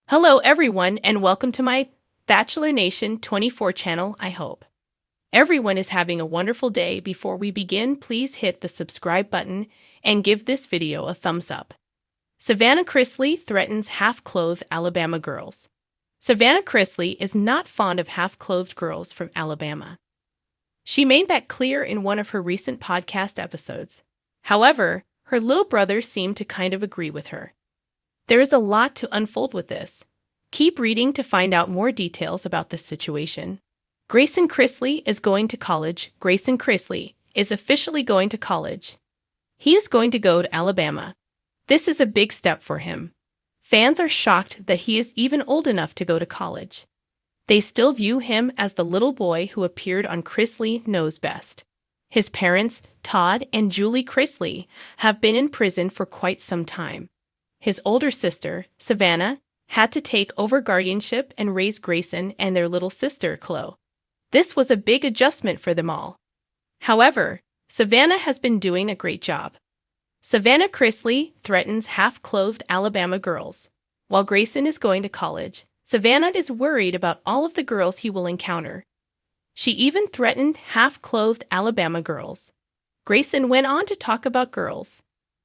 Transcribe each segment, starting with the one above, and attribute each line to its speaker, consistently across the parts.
Speaker 1: Hello everyone and welcome to my Bachelor Nation 24 channel, I hope. Everyone is having a wonderful day. Before we begin, please hit the subscribe button and give this video a thumbs up. Savannah Chrisley threatens half-clothed Alabama girls. Savannah Chrisley is not fond of half-clothed girls from Alabama. She made that clear in one of her recent podcast episodes. However, her little brother seemed to kind of agree with her. There is a lot to unfold with this. Keep reading to find out more details about this situation. Grayson Chrisley is going to college. Grayson Chrisley is officially going to college. He is going to go to Alabama. This is a big step for him. Fans are shocked that he is even old enough to go to college. They still view him as the little boy who appeared on Chrisley Knows Best. His parents, Todd and Julie Chrisley, have been in prison for quite some time. His older sister, Savannah, had to take over guardianship and raise Grayson and their little sister, Chloe. This was a big adjustment for them all. However, Savannah has been doing a great job. Savannah Chrisley threatens half-clothed Alabama girls. While Grayson is going to college, Savannah is worried about all of the girls he will encounter. She even threatened half-clothed Alabama girls. Grayson went on to talk about girls.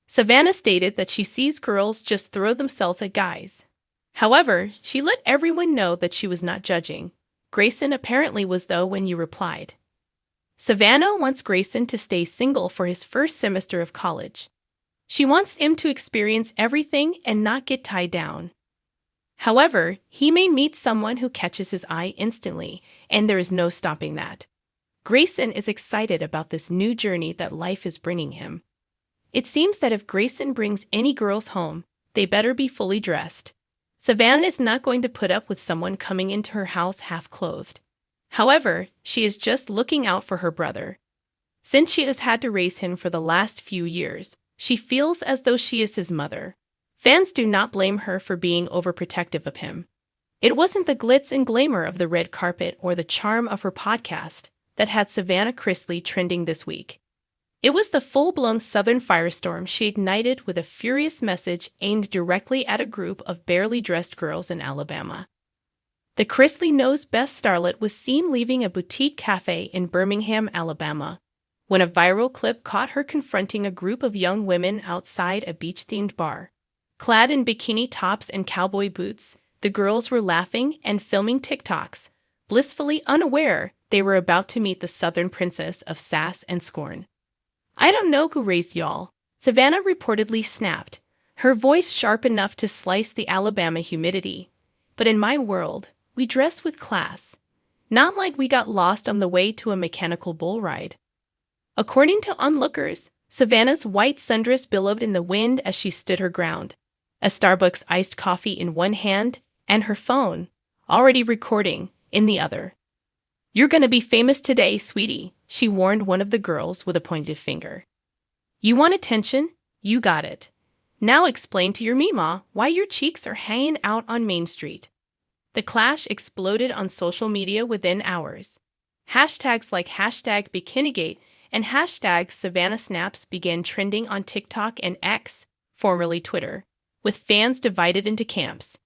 Speaker 1: Savannah stated that she sees girls just throw themselves at guys. However, she let everyone know that she was not judging. Grayson apparently was though when you replied. Savannah wants Grayson to stay single for his first semester of college. She wants him to experience everything and not get tied down. However, he may meet someone who catches his eye instantly, and there is no stopping that. Grayson is excited about this new journey that life is bringing him. It seems that if Grayson brings any girls home, they better be fully dressed. Savannah is not going to put up with someone coming into her house half-clothed. However, she is just looking out for her brother. Since she has had to raise him for the last few years, she feels as though she is his mother. Fans do not blame her for being overprotective of him. It wasn't the glitz and glamour of the red carpet or the charm of her podcast that had Savannah Chrisley trending this week. It was the full-blown Southern firestorm she ignited with a furious message aimed directly at a group of barely dressed girls in Alabama. The Chrisley Knows Best starlet was seen leaving a boutique cafe in Birmingham, Alabama, when a viral clip caught her confronting a group of young women outside a beach-themed bar. Clad in bikini tops and cowboy boots, the girls were laughing and filming TikToks, blissfully unaware they were about to meet the Southern princess of sass and scorn. "I don't know who raised y'all," Savannah reportedly snapped, her voice sharp enough to slice the Alabama humidity. "But in my world, we dress with class. Not like we got lost on the way to a mechanical bull ride." According to onlookers, Savannah's white sundress billowed in the wind as she stood her ground, a Starbucks iced coffee in one hand and her phone, already recording, in the other. "You're gonna be famous today, sweetie," she warned one of the girls with a pointed finger. "You want attention? You got it. Now explain to your Meemaw why your cheeks are hanging out on Main Street." The clash exploded on social media within hours. Hashtags like #BikiniGate and #SavannahSnaps began trending on TikTok and X, formerly Twitter, with fans divided into camps.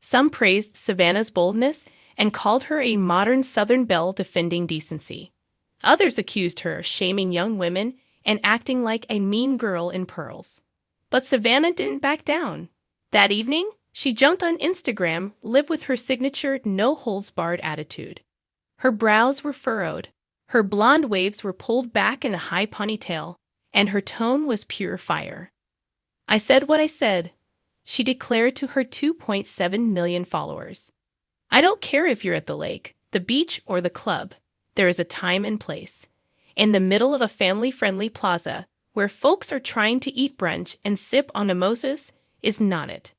Speaker 1: Some praised Savannah's boldness and called her a modern Southern belle defending decency. Others accused her of shaming young women and acting like a mean girl in pearls. But Savannah didn't back down. That evening, she jumped on Instagram, live with her signature no-holds-barred attitude. Her brows were furrowed, her blonde waves were pulled back in a high ponytail, and her tone was pure fire. "I said what I said," she declared to her 2.7 million followers. "I don't care if you're at the lake, the beach, or the club. There is a time and place. In the middle of a family-friendly plaza, where folks are trying to eat brunch and sip on mimosas, is not it."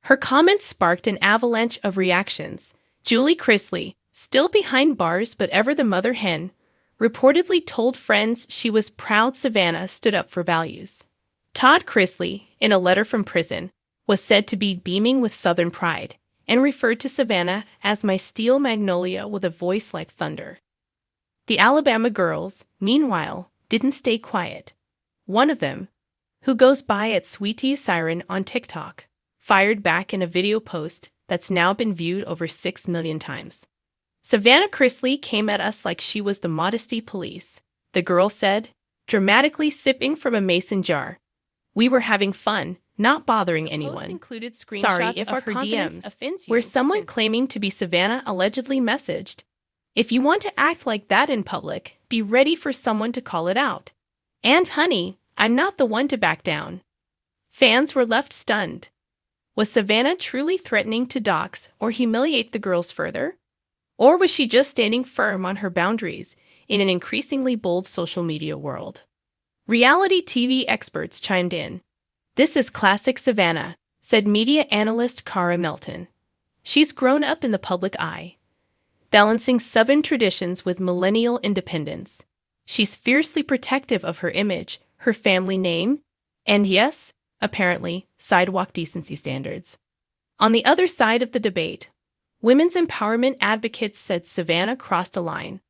Speaker 1: Her comments sparked an avalanche of reactions. Julie Chrisley, still behind bars but ever the mother hen, reportedly told friends she was proud Savannah stood up for values. Todd Chrisley, in a letter from prison, was said to be beaming with Southern pride, and referred to Savannah as "my steel magnolia with a voice like thunder." The Alabama girls, meanwhile, didn't stay quiet. One of them, who goes by at Sweetie Siren on TikTok, fired back in a video post that's now been viewed over 6 million times. Savannah Chrisley came at us like she was the modesty police, the girl said, dramatically sipping from a mason jar. We were having fun, not bothering anyone.
Speaker 2: Post included screenshots
Speaker 1: Sorry if
Speaker 2: of
Speaker 1: our
Speaker 2: her
Speaker 1: confidence
Speaker 2: DMs,
Speaker 1: offends you, where someone claiming to be Savannah allegedly messaged, "If you want to act like that in public, be ready for someone to call it out. And honey, I'm not the one to back down." Fans were left stunned. Was Savannah truly threatening to dox or humiliate the girls further? Or was she just standing firm on her boundaries in an increasingly bold social media world? Reality TV experts chimed in. "This is classic Savannah," said media analyst Cara Melton. "She's grown up in the public eye, balancing Southern traditions with millennial independence. She's fiercely protective of her image, her family name, and yes, apparently, sidewalk decency standards." On the other side of the debate, women's empowerment advocates said Savannah crossed a line.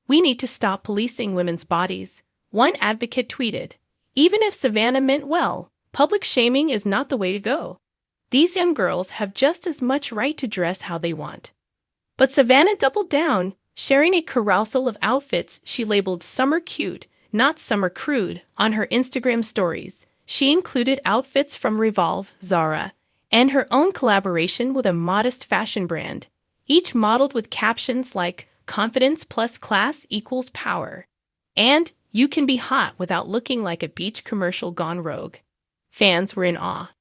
Speaker 1: "We need to stop policing women's bodies," one advocate tweeted. "Even if Savannah meant well, public shaming is not the way to go. These young girls have just as much right to dress how they want." But Savannah doubled down, sharing a carousel of outfits she labeled "summer cute, not summer crude" on her Instagram stories. She included outfits from Revolve, Zara, and her own collaboration with a modest fashion brand, each modeled with captions like "confidence plus class equals power" and "you can be hot without looking like a beach commercial gone rogue." Fans were in awe.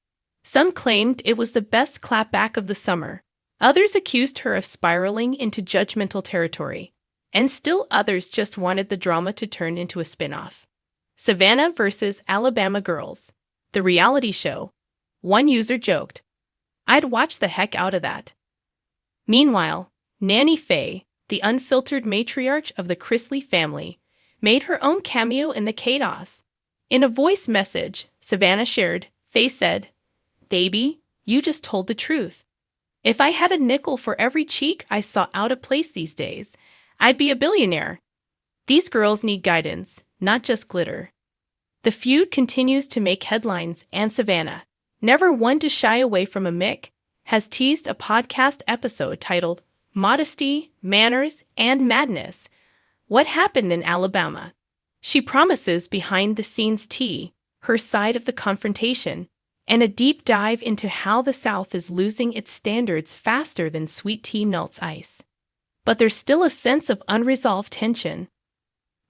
Speaker 1: Some claimed it was the best clapback of the summer. Others accused her of spiraling into judgmental territory. And still others just wanted the drama to turn into a spin-off. Savannah versus Alabama Girls, the reality show. One user joked, "I'd watch the heck out of that." Meanwhile, Nanny Faye, the unfiltered matriarch of the Chrisley family, made her own cameo in the chaos. In a voice message Savannah shared, Faye said, "Baby, you just told the truth. If I had a nickel for every cheek I saw out of place these days, I'd be a billionaire. These girls need guidance, not just glitter." The feud continues to make headlines, and Savannah, never one to shy away from a mic, has teased a podcast episode titled "Modesty, Manners, and Madness: What Happened in Alabama." She promises behind-the-scenes tea, her side of the confrontation, and a deep dive into how the South is losing its standards faster than sweet tea melts ice. But there's still a sense of unresolved tension.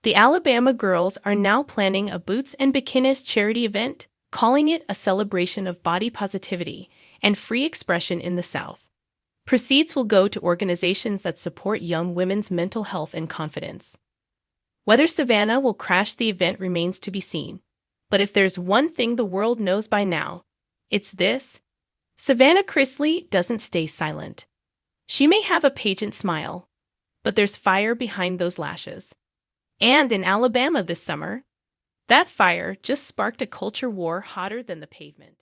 Speaker 1: The Alabama girls are now planning a Boots and Bikinis charity event, calling it a celebration of body positivity and free expression in the South. Proceeds will go to organizations that support young women's mental health and confidence. Whether Savannah will crash the event remains to be seen. But if there's one thing the world knows by now, it's this: Savannah Chrisley doesn't stay silent. She may have a pageant smile, but there's fire behind those lashes. And in Alabama this summer, that fire just sparked a culture war hotter than the pavement.